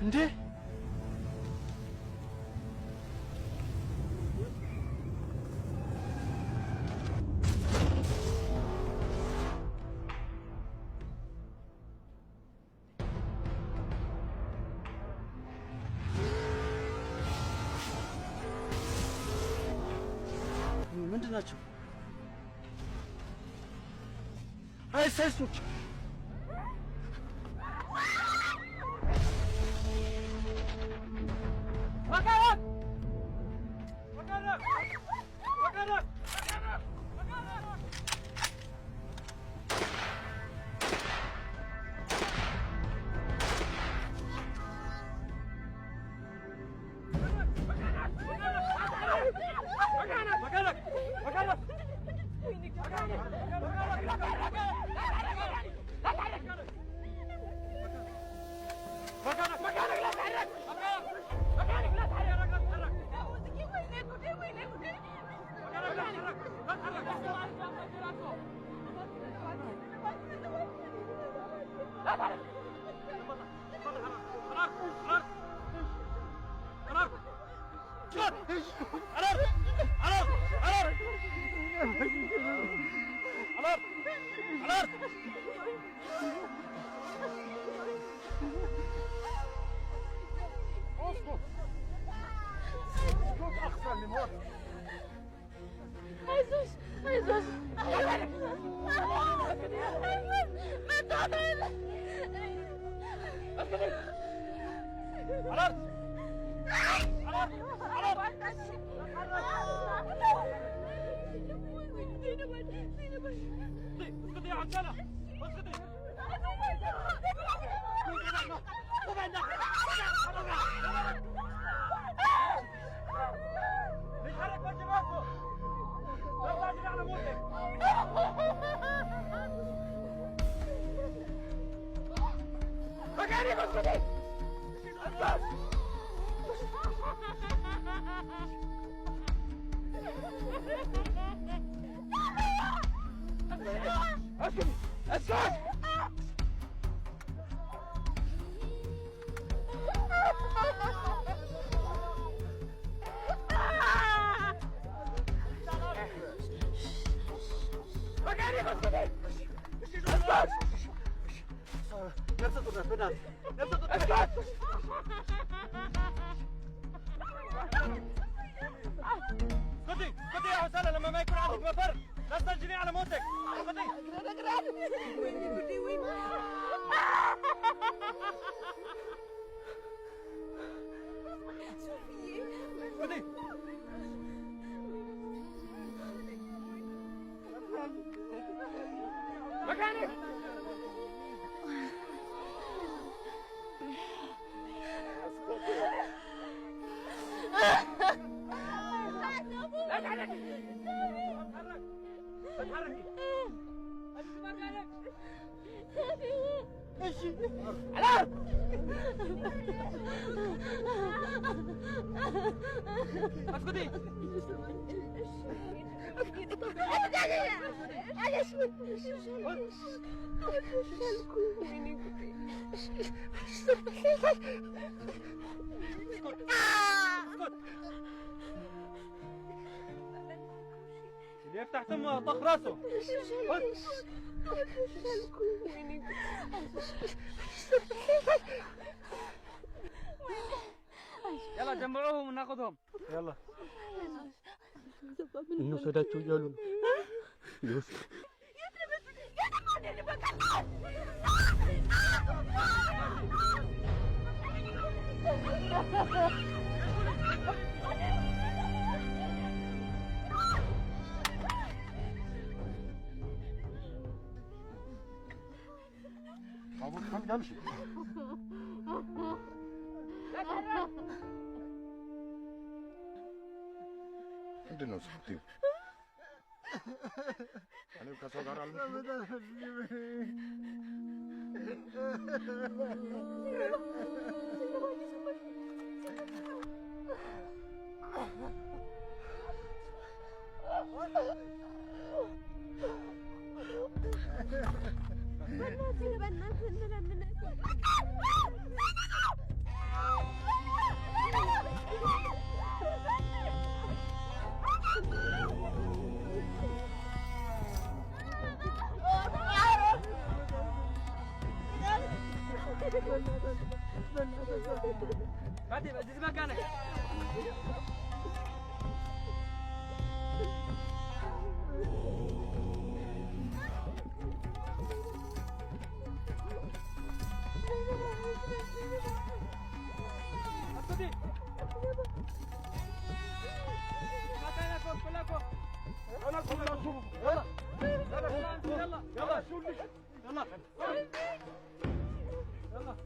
እንዴ ምንድን ናቸው? አይሳይሱች ወጋራት ወጋራት ወጋራት اسكتي يا حسالة لما ما يكون عندك مفر لا تسجلي على موتك. اسكتي مكانك. لا تحركي اتحركي انت مكانك. ايش على اسكتي اللي يفتح تمه طخ راسه. يلا جمعوهم وناخذهم. يلا እንውሰዳቸው እያሉ ነው። አቡ ከምዳምሽ ምንድን ነው ስትይው? እኔ ከሰው ጋር فادي جيب مكانك. فادي مكانك كلكم. يلا يلا يلا يلا شو اللي يلا يلا